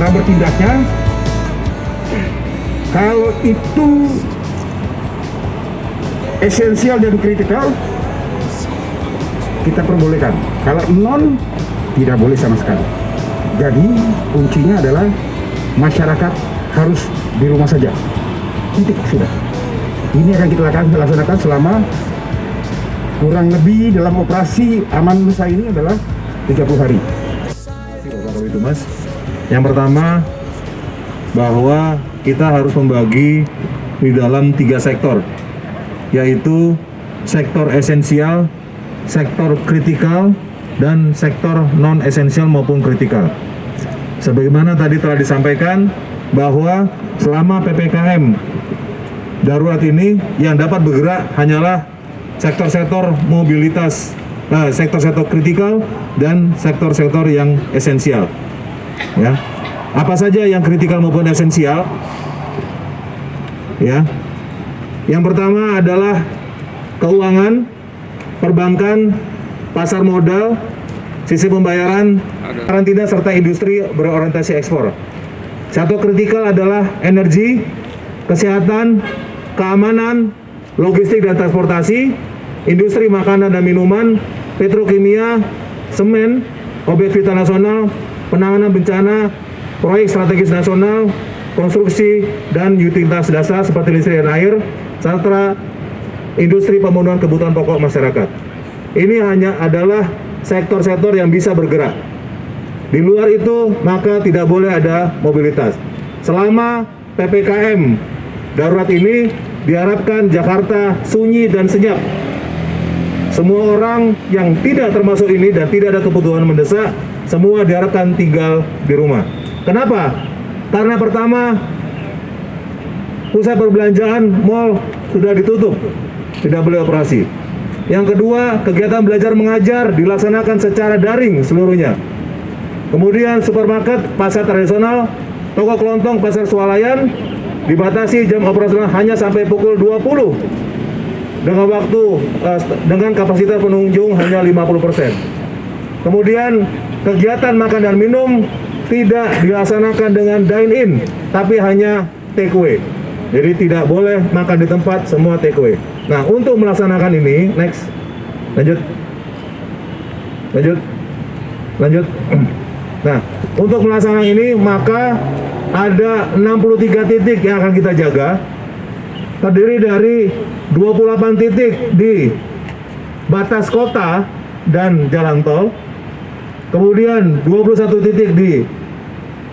cara bertindaknya, kalau itu esensial dan kritikal, kita perbolehkan. Kalau non, tidak boleh sama sekali. Jadi kuncinya adalah masyarakat harus di rumah saja. Titik, sudah. Ini akan kita laksanakan selama kurang lebih dalam operasi Aman Nusa ini adalah 30 hari. Kalau itu Mas, yang pertama bahwa kita harus membagi di dalam 3 sektor, yaitu sektor esensial, sektor kritikal, dan sektor non esensial maupun kritikal. Sebagaimana tadi telah disampaikan bahwa selama PPKM darurat ini yang dapat bergerak hanyalah sektor-sektor mobilitas, sektor-sektor kritikal dan sektor-sektor yang esensial. Ya, apa saja yang kritikal maupun esensial? Ya, yang pertama adalah keuangan, perbankan, pasar modal, sistem pembayaran, karantina serta industri berorientasi ekspor. Satu kritikal adalah energi, kesehatan, keamanan, logistik dan transportasi, industri makanan dan minuman, petrokimia, semen, objek vital nasional, penanganan bencana, proyek strategis nasional, konstruksi dan utilitas dasar seperti listrik dan air, serta industri pemenuhan kebutuhan pokok masyarakat. Ini hanya adalah sektor-sektor yang bisa bergerak. Di luar itu maka tidak boleh ada mobilitas. Selama PPKM darurat ini diharapkan Jakarta sunyi dan senyap. Semua orang yang tidak termasuk ini dan tidak ada kebutuhan mendesak, semua diharapkan tinggal di rumah. Kenapa? Karena pertama, pusat perbelanjaan, mal sudah ditutup, tidak boleh operasi. Yang kedua, kegiatan belajar mengajar dilaksanakan secara daring seluruhnya. Kemudian supermarket, pasar tradisional, toko kelontong, pasar swalayan dibatasi jam operasional hanya sampai pukul 20 dengan kapasitas pengunjung hanya 50%. Kemudian kegiatan makan dan minum tidak dilaksanakan dengan dine-in, tapi hanya take away. Jadi tidak boleh makan di tempat, semua take away. Nah, untuk melaksanakan ini, next, lanjut. Nah, untuk melaksanakan ini maka ada 63 titik yang akan kita jaga, terdiri dari 28 titik di batas kota dan jalan tol, kemudian 21 titik di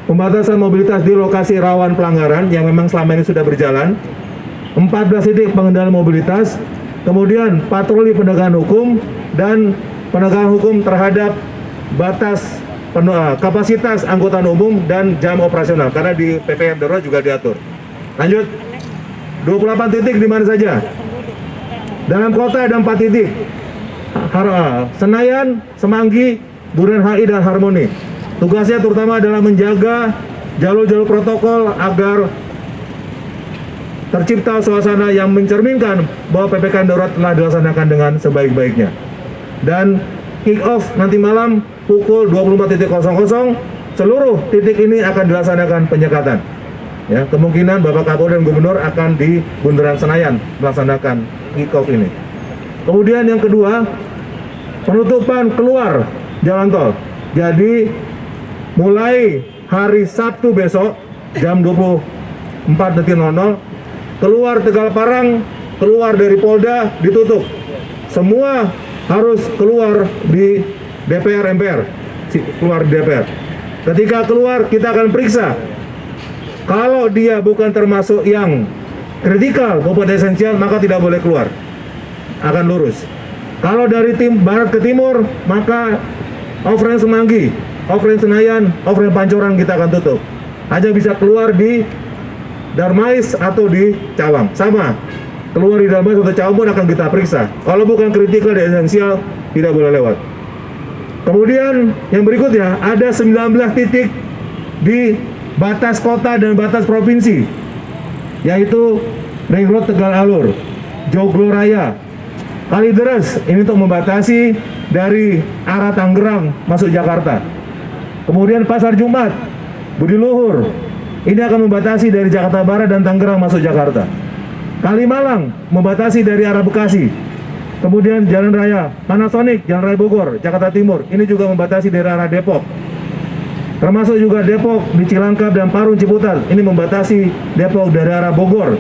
pembatasan mobilitas di lokasi rawan pelanggaran yang memang selama ini sudah berjalan, 14 titik pengendalian mobilitas, kemudian patroli penegakan hukum dan penegakan hukum terhadap batas kapasitas angkutan umum dan jam operasional, karena di PPKM darurat juga diatur. Lanjut, 28 titik di mana saja? Dalam kota ada 4 titik, Senayan, Semanggi, Bundaran HI dan Harmoni. Tugasnya terutama adalah menjaga jalur-jalur protokol agar tercipta suasana yang mencerminkan bahwa PPKM darurat telah dilaksanakan dengan sebaik-baiknya. Dan kick off nanti malam pukul 24.00, seluruh titik ini akan dilaksanakan penyekatan. Ya, kemungkinan Bapak Kapolri dan Gubernur akan di Bundaran Senayan melaksanakan kick off ini. Kemudian yang kedua, penutupan keluar jalan tol. Jadi mulai hari Sabtu besok jam 24.00 keluar Tegal Parang, keluar dari Polda ditutup. Semua harus keluar di DPR MPR, keluar di DPR. Ketika keluar kita akan periksa. Kalau dia bukan termasuk yang kritikal maupun esensial maka tidak boleh keluar. Akan lurus. Kalau dari tim barat ke timur maka offline Semanggi, offline Senayan, offline Pancoran kita akan tutup. Hanya bisa keluar di Darmais atau di Cawang. Sama. Keluar di Darmais atau Cawang pun akan kita periksa. Kalau bukan kritikal dan esensial tidak boleh lewat. Kemudian yang berikutnya ada 19 titik di batas kota dan batas provinsi, yaitu Ring Road Tegal Alur, Joglo Raya, Kalideres, ini untuk membatasi dari arah Tangerang masuk Jakarta. Kemudian Pasar Jumat, Budi Luhur, ini akan membatasi dari Jakarta Barat dan Tangerang masuk Jakarta. Kalimalang membatasi dari arah Bekasi. Kemudian Jalan Raya Panasonic, Jalan Raya Bogor, Jakarta Timur, ini juga membatasi dari arah Depok. Termasuk juga Depok di Cilangkap dan Parung Ciputat, ini membatasi Depok dari arah Bogor.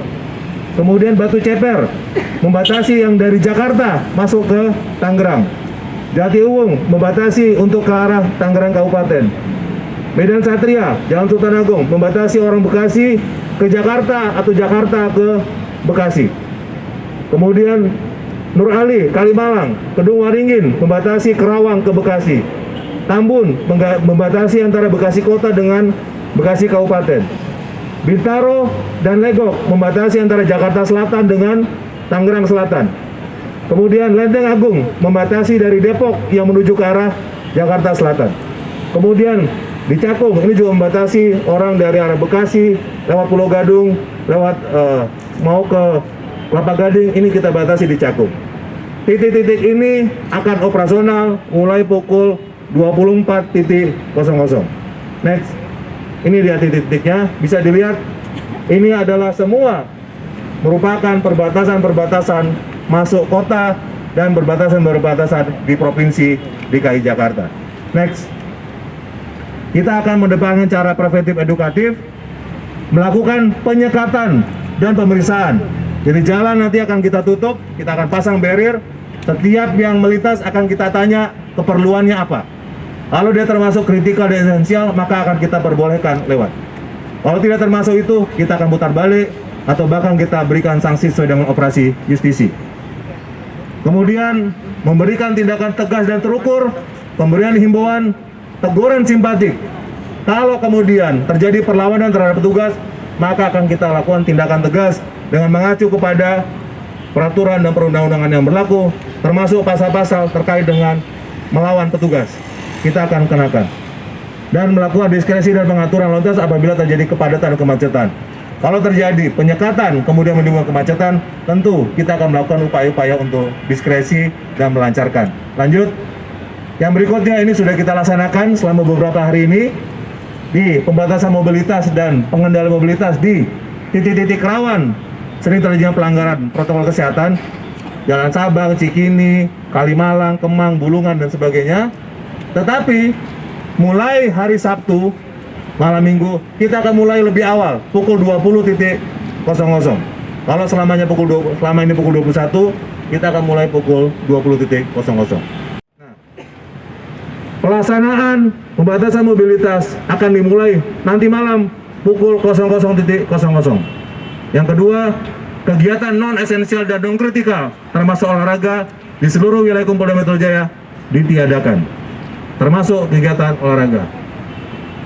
Kemudian Batu Ceper membatasi yang dari Jakarta masuk ke Tangerang. Jatiuwung membatasi untuk ke arah Tangerang Kabupaten. Medan Satria, Jalan Sultan Agung membatasi orang Bekasi ke Jakarta atau Jakarta ke Bekasi. Kemudian Nur Ali, Kalimalang, Kedung Waringin membatasi Kerawang ke Bekasi. Tambun membatasi antara Bekasi Kota dengan Bekasi Kabupaten. Bintaro dan Legok membatasi antara Jakarta Selatan dengan Tangerang Selatan. Kemudian Lenteng Agung membatasi dari Depok yang menuju ke arah Jakarta Selatan. Kemudian di Cakung ini juga membatasi orang dari arah Bekasi lewat Pulau Gadung, lewat mau ke Kelapa Gading, ini kita batasi di Cakung. Titik-titik ini akan operasional mulai pukul 24.00. Next, ini dia titik-titiknya, bisa dilihat. Ini adalah semua merupakan perbatasan-perbatasan masuk kota dan perbatasan-perbatasan di Provinsi DKI Jakarta. Next, kita akan mendepankan cara preventif edukatif, melakukan penyekatan dan pemeriksaan. Jadi jalan nanti akan kita tutup, kita akan pasang barrier. Setiap yang melintas akan kita tanya keperluannya apa. Kalau dia termasuk kritikal dan esensial, maka akan kita perbolehkan lewat. Kalau tidak termasuk itu, kita akan putar balik atau bahkan kita berikan sanksi sesuai dengan operasi justisi. Kemudian memberikan tindakan tegas dan terukur, pemberian himbauan, teguran simpatik. Kalau kemudian terjadi perlawanan terhadap petugas, maka akan kita lakukan tindakan tegas dengan mengacu kepada peraturan dan perundang-undangan yang berlaku, termasuk pasal-pasal terkait dengan melawan petugas. Kita akan kenakan. Dan melakukan diskresi dan pengaturan lalu lintas apabila terjadi kepadatan dan kemacetan. Kalau terjadi penyekatan kemudian menimbulkan kemacetan, tentu kita akan melakukan upaya-upaya untuk diskresi dan melancarkan. Lanjut. Yang berikutnya ini sudah kita laksanakan selama beberapa hari ini di pembatasan mobilitas dan pengendalian mobilitas di titik-titik rawan sering terjadinya pelanggaran protokol kesehatan, Jalan Sabang, Cikini, Kalimalang, Kemang, Bulungan dan sebagainya. Tetapi mulai hari Sabtu malam Minggu kita akan mulai lebih awal pukul 20.00. Kalau selama ini pukul 21, kita akan mulai pukul 20.00. Nah, pelaksanaan pembatasan mobilitas akan dimulai nanti malam pukul 00.00. Yang kedua, kegiatan non-esensial dan non-kritikal termasuk olahraga di seluruh wilayah Polda Metro Jaya ditiadakan, termasuk kegiatan olahraga.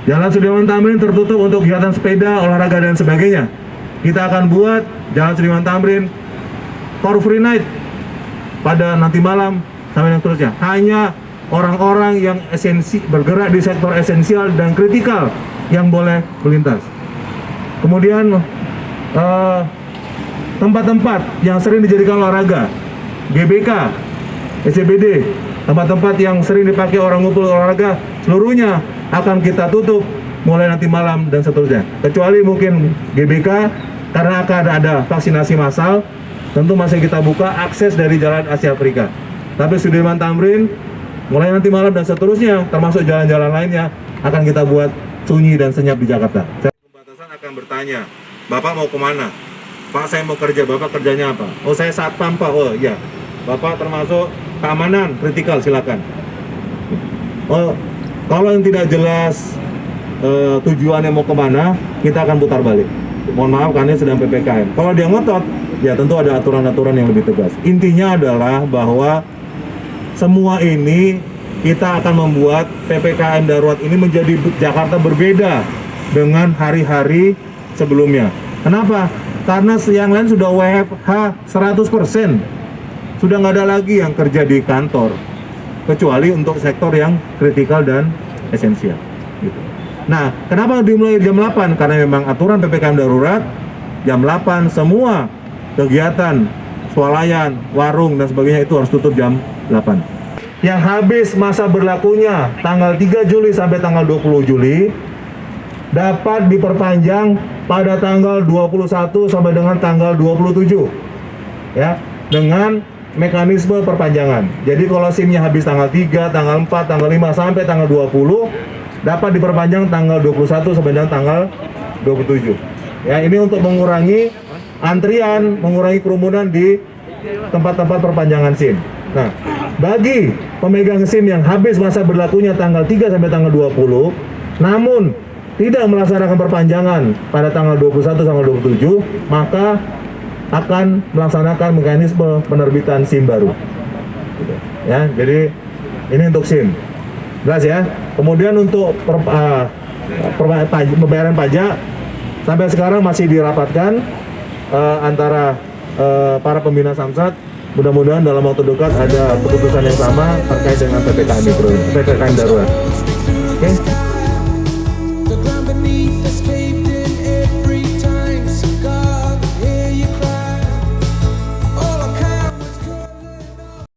Jalan Sudirman Tamrin tertutup untuk kegiatan sepeda, olahraga dan sebagainya. Kita akan buat Jalan Sudirman Tamrin Car Free Night pada nanti malam sampai yang seterusnya. Hanya orang-orang yang bergerak di sektor esensial dan kritikal yang boleh melintas. Kemudian tempat-tempat yang sering dijadikan olahraga, GBK, SCBD, tempat-tempat yang sering dipakai orang ngumpul olahraga, seluruhnya akan kita tutup mulai nanti malam dan seterusnya. Kecuali mungkin GBK, karena akan ada vaksinasi massal, tentu masih kita buka akses dari Jalan Asia Afrika. Tapi Sudirman Tamrin, mulai nanti malam dan seterusnya, termasuk jalan-jalan lainnya, akan kita buat sunyi dan senyap di Jakarta. Pembatasan akan bertanya, Bapak mau kemana? Pak, saya mau kerja. Bapak kerjanya apa? Oh, saya satpam, Pak. Oh, iya. Bapak termasuk keamanan kritikal, silakan. Oh, kalau yang tidak jelas tujuannya mau kemana, kita akan putar balik. Mohon maaf karena sedang PPKM. Kalau dia ngotot, ya tentu ada aturan-aturan yang lebih tegas. Intinya adalah bahwa semua ini kita akan membuat PPKM darurat ini menjadi Jakarta berbeda dengan hari-hari sebelumnya. Kenapa? Karena yang lain sudah WFH 100%. Sudah nggak ada lagi yang kerja di kantor. Kecuali untuk sektor yang kritikal dan esensial. Gitu. Nah, kenapa dimulai jam 8? Karena memang aturan PPKM darurat, jam 8 semua kegiatan, swalayan, warung, dan sebagainya itu harus tutup jam 8. Yang habis masa berlakunya tanggal 3 Juli sampai tanggal 20 Juli, dapat diperpanjang pada tanggal 21 sampai dengan tanggal 27 ya, dengan mekanisme perpanjangan. Jadi kalau SIM-nya habis tanggal 3, tanggal 4, tanggal 5 sampai tanggal 20 dapat diperpanjang tanggal 21 sampai dengan tanggal 27. Ya, ini untuk mengurangi antrian, mengurangi kerumunan di tempat-tempat perpanjangan SIM. Nah, bagi pemegang SIM yang habis masa berlakunya tanggal 3 sampai tanggal 20 namun tidak melaksanakan perpanjangan pada tanggal 21 sampai 27, maka akan melaksanakan mekanisme penerbitan SIM baru. Gitu. Ya, jadi ini untuk SIM. Jelas ya. Kemudian untuk pembayaran pajak sampai sekarang masih dirapatkan antara para pembina Samsat. Mudah-mudahan dalam waktu dekat ada keputusan yang sama terkait dengan PPKM darurat. Oke.